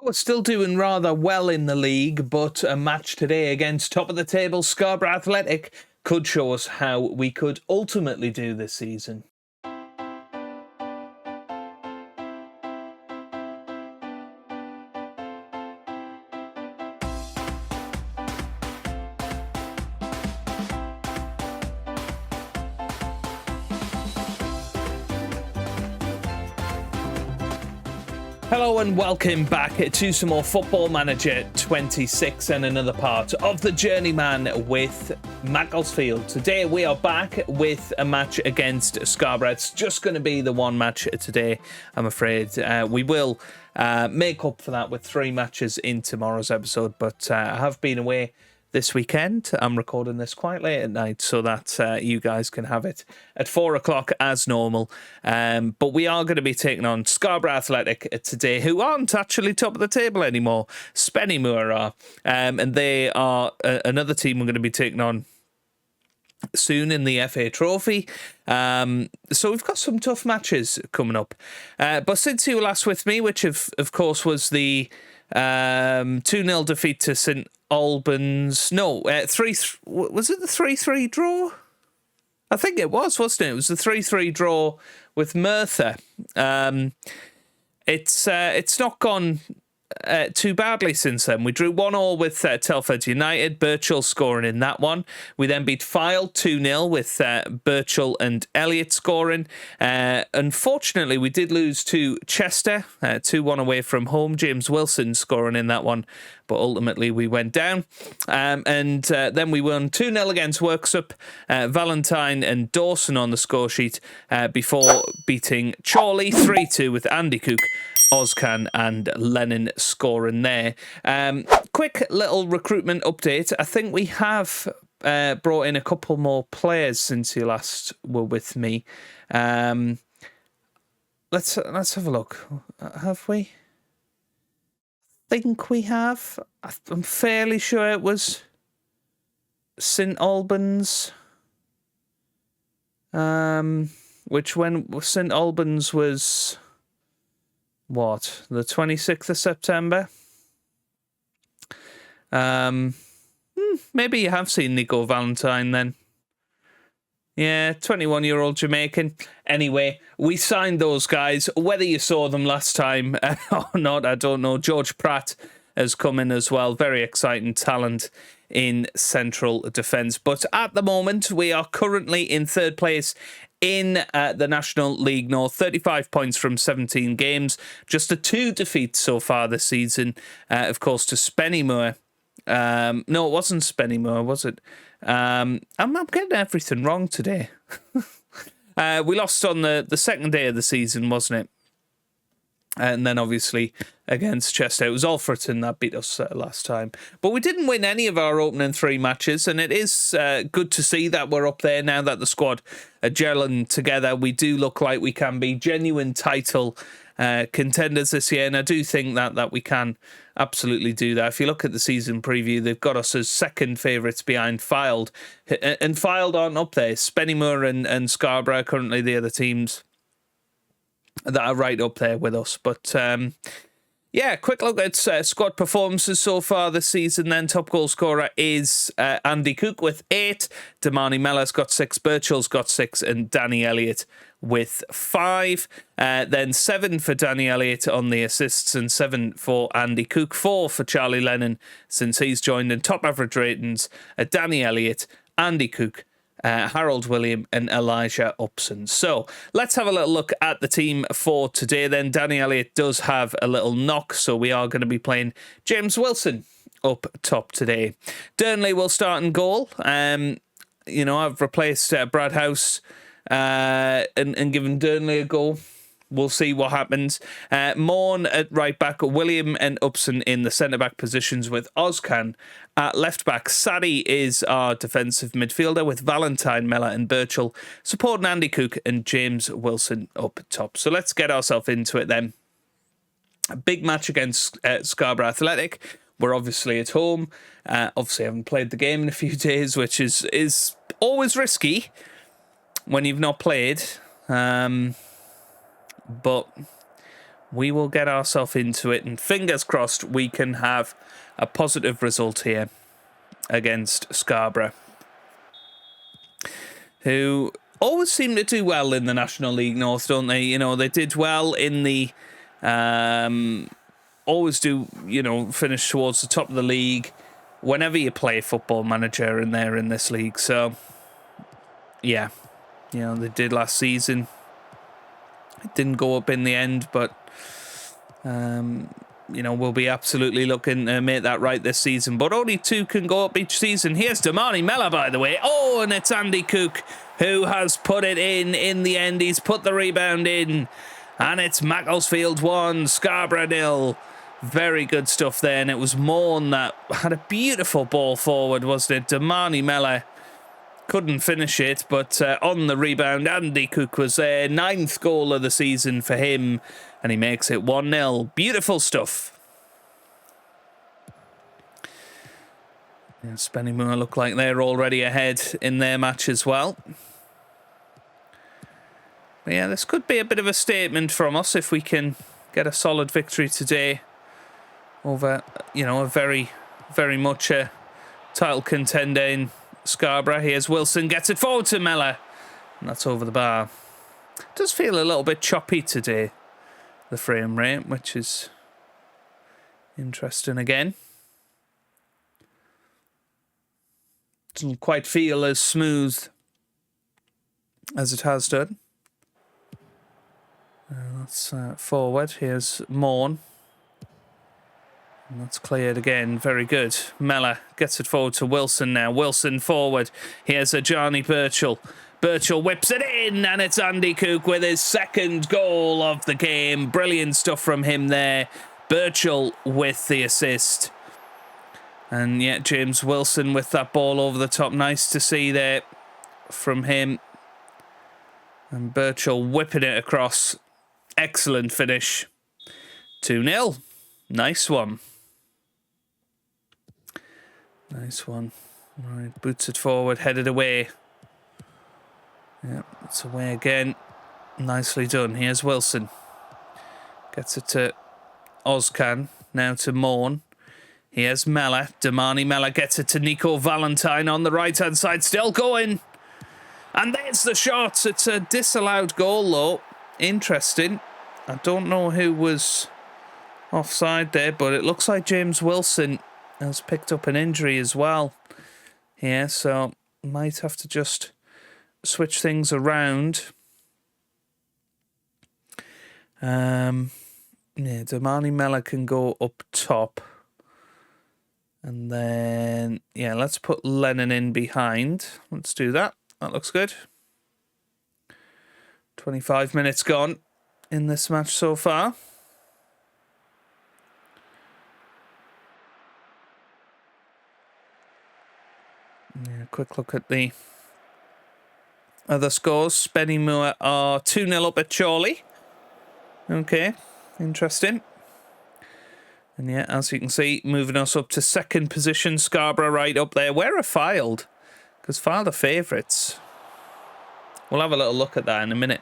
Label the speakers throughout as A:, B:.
A: We're still doing rather well in the league, but a match today against top of the table Scarborough Athletic could show us how we could ultimately do this season. Hello and welcome back to some more Football Manager 26 and another part of the Journeyman with Macclesfield. Today we are back with a match against Scarborough. It's just going to be the one match today, I'm afraid. We will make up for that with 3 matches in tomorrow's episode, but I have been away this weekend. I'm recording this quite late at night so that you guys can have it at 4 o'clock as normal. But we are going to be taking on Scarborough Athletic today, who aren't actually top of the table anymore. Spennymoor are. And they are another team we're going to be taking on soon in the FA Trophy. So we've got some tough matches coming up. But since you were last with me, which of course was the 2-0 defeat to St Albans. No, was it the 3-3 draw? I think it was, wasn't it? It was the 3-3 draw with Merthyr. It's not gone too badly since then. We drew 1-1 with Telford United, Birchall scoring in that one. We then beat Fylde 2-0 with Birchall and Elliott scoring. Unfortunately, we did lose to Chester, 2-1 away from home. James Wilson scoring in that one, but ultimately we went down. And then we won 2-0 against Worksup, Valentine and Dawson on the score sheet before beating Chorley 3-2 with Andy Cook, Ozcan and Lennon scoring there. Quick little recruitment update. I think we have brought in a couple more players since you last were with me. Let's have a look. Have we? I think we have. I'm fairly sure it was St Albans. Which when St Albans was what, the 26th of September? Maybe you have seen Nico Valentine then. Yeah, 21-year-old Jamaican. Anyway, we signed those guys. Whether you saw them last time or not, I don't know. George Pratt has come in as well. Very exciting talent in central defence. But at the moment, we are currently in 3rd place in the National League North. 35 points from 17 games. Just a 2 defeats so far this season. Of course, to Spennymoor. No, it wasn't Spennymoor, was it? I'm getting everything wrong today. We lost on the second day of the season, wasn't it? And then obviously against Chester, it was Alfreton that beat us last time. But we didn't win any of our opening 3 matches, and it is good to see that we're up there now that the squad are gelling together. We do look like we can be genuine title contenders this year, and I do think that we can absolutely do that. If you look at the season preview, they've got us as second favourites behind Fylde, and Fylde aren't up there. Spennymoor and Scarborough are currently the other teams that are right up there with us. But yeah, quick look at squad performances so far this season then. Top goal scorer is Andy Cook with 8. Damani Mellor's got 6. Birchall's got 6. And Danny Elliott with 5. Then 7 for Danny Elliott on the assists and 7 for Andy Cook. 4 for Charlie Lennon since he's joined. And top average ratings are Danny Elliott, Andy Cook, Harold William and Elijah Upson. So let's have a little look at the team for today then. Danny Elliott does have a little knock, so we are going to be playing James Wilson up top today. Durnley will start in goal. I've replaced Brad House and given Durnley a goal. We'll see what happens. Morn at right back, William and Upson in the centre-back positions with Ozcan at left-back. Sadie is our defensive midfielder with Valentine, Mellor and Birchall supporting Andy Cook and James Wilson up top. So let's get ourselves into it then. A big match against Scarborough Athletic. We're obviously at home. Obviously, I haven't played the game in a few days, which is always risky when you've not played. But we will get ourselves into it, and fingers crossed we can have a positive result here against Scarborough, who always seem to do well in the National League North, don't they? You know, they did well in the... always do, you know, finish towards the top of the league whenever you play Football Manager and they're in this league. So, yeah, you know, they did last season. It didn't go up in the end, but... you know, we'll be absolutely looking to make that right this season. But only 2 can go up each season. Here's Damani Mella, by the way. Oh, and it's Andy Cook who has put it in the end. He's put the rebound in. And it's Macclesfield 1, Scarborough 0. Very good stuff there. And it was Morn that had a beautiful ball forward, wasn't it? Damani Mella couldn't finish it, but on the rebound, Andy Cook was there. 9th goal of the season for him. And he makes it 1-0. Beautiful stuff. Yeah, Spennymoor look like they're already ahead in their match as well. But yeah, this could be a bit of a statement from us if we can get a solid victory today over, you know, a very, very much a title contender in Scarborough. Here's Wilson, gets it forward to Mella. And that's over the bar. Does feel a little bit choppy today, the frame rate, which is interesting again. Doesn't quite feel as smooth as it has done. That's forward. Here's Morn. And that's cleared again. Very good. Mella gets it forward to Wilson now. Wilson forward. Here's Ajani Birchall. Birchall whips it in, and it's Andy Cook with his 2nd goal of the game. Brilliant stuff from him there. Birchall with the assist. And yet James Wilson with that ball over the top. Nice to see there from him. And Birchall whipping it across. Excellent finish. 2-0. Nice one. Nice one. All right, boots it forward, headed away. Yeah, it's away again. Nicely done. Here's Wilson. Gets it to Ozcan. Now to Morn. Here's Mella. Damani Mella gets it to Nico Valentine on the right-hand side. Still going. And there's the shot. It's a disallowed goal, though. Interesting. I don't know who was offside there, but it looks like James Wilson has picked up an injury as well here, so might have to just switch things around. Yeah, Damani Mella can go up top. And then, yeah, let's put Lennon in behind. Let's do that. That looks good. 25 minutes gone in this match so far. Yeah, quick look at the other scores. Spennymoor are 2-0 up at Chorley. Okay, interesting. And yeah, as you can see, moving us up to 2nd position. Scarborough right up there. Where are Fylde? Because Fylde are favourites. We'll have a little look at that in a minute.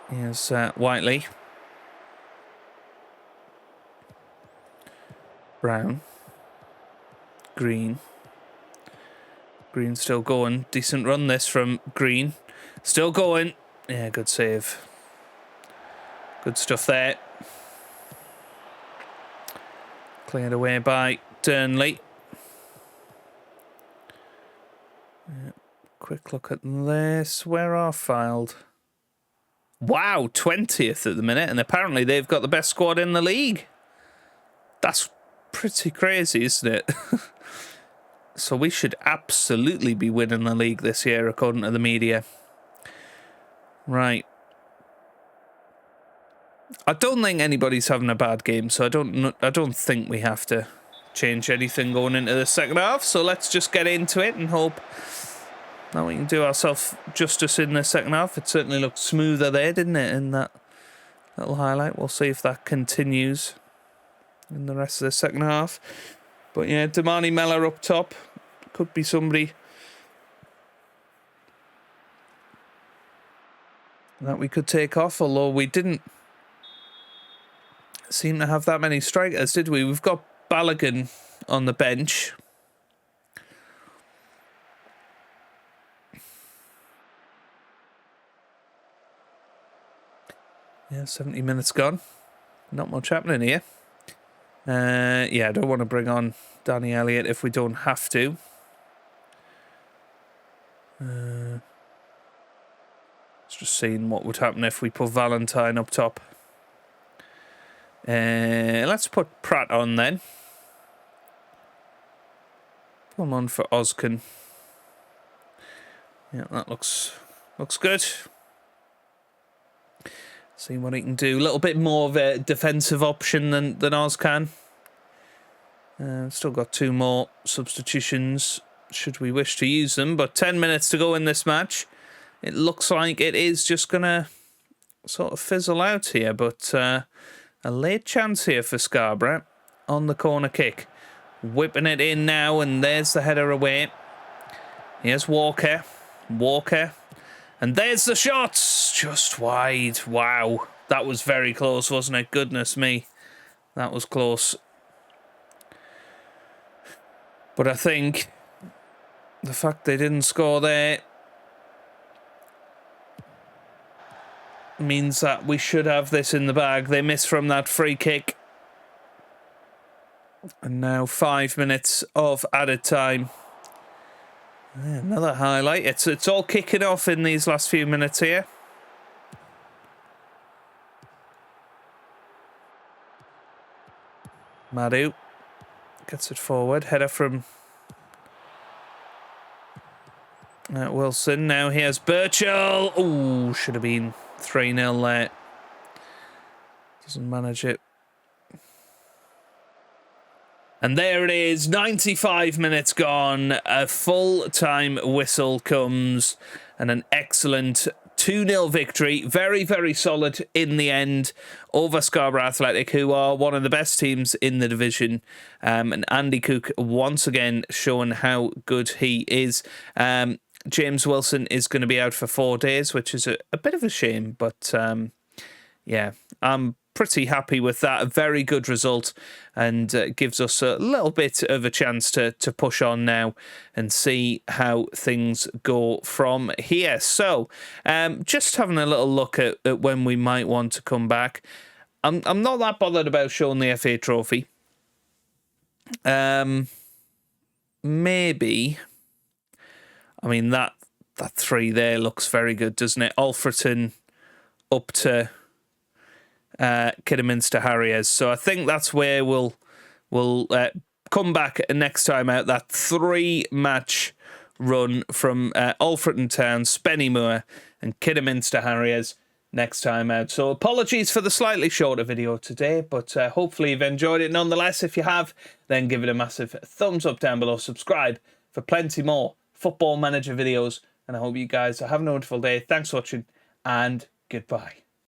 A: Here's Whiteley. Brown. Green. Green still going. Decent run this from Green. Still going. Yeah, good save. Good stuff there. Cleared away by Durnley. Yeah, quick look at this. Where are Fylde? Wow, 20th at the minute, and apparently they've got the best squad in the league. That's pretty crazy, isn't it? So we should absolutely be winning the league this year, according to the media. Right. I don't think anybody's having a bad game, so I don't think we have to change anything going into the second half. So let's just get into it and hope that we can do ourselves justice in the second half. It certainly looked smoother there, didn't it, in that little highlight. We'll see if that continues in the rest of the second half. But yeah, Damani Mella up top. Could be somebody that we could take off, although we didn't seem to have that many strikers, did we? We've got Balogun on the bench. Yeah, 70 minutes gone. Not much happening here. Yeah, I don't want to bring on Danny Elliott if we don't have to. Just seeing what would happen if we put Valentine up top. Let's put Pratt on then. Put him on for Oskin. Yeah, that looks good. See what he can do. A little bit more of a defensive option than Oz can. Still got 2 more substitutions should we wish to use them. But 10 minutes to go in this match. It looks like it is just going to sort of fizzle out here. But a late chance here for Scarborough on the corner kick. Whipping it in now, and there's the header away. Here's Walker. And there's the shots, just wide. Wow, that was very close, wasn't it? Goodness me, that was close. But I think the fact they didn't score there means that we should have this in the bag. They missed from that free kick. And now 5 minutes of added time. Another highlight. It's all kicking off in these last few minutes here. Madu gets it forward. Header from Wilson. Now here's Birchall. Oh, should have been 3-0 there. Doesn't manage it. And there it is, 95 minutes gone, a full-time whistle comes, and an excellent 2-0 victory. Very, very solid in the end over Scarborough Athletic, who are one of the best teams in the division. And Andy Cook once again showing how good he is. James Wilson is going to be out for 4 days, which is a bit of a shame, but yeah, I'm pretty happy with that. A very good result, and gives us a little bit of a chance to push on now and see how things go from here. So just having a little look at when we might want to come back. I'm not that bothered about showing the FA Trophy. Maybe, I mean, that 3 there looks very good, doesn't it? Alfreton up to Kidderminster Harriers. So I think that's where we'll come back next time out. That 3-match run from Alfreton Town, Spennymoor and Kidderminster Harriers next time out. So apologies for the slightly shorter video today, but hopefully you've enjoyed it nonetheless. If you have, then give it a massive thumbs up down below. Subscribe for plenty more Football Manager videos, and I hope you guys are having a wonderful day. Thanks for watching, and goodbye.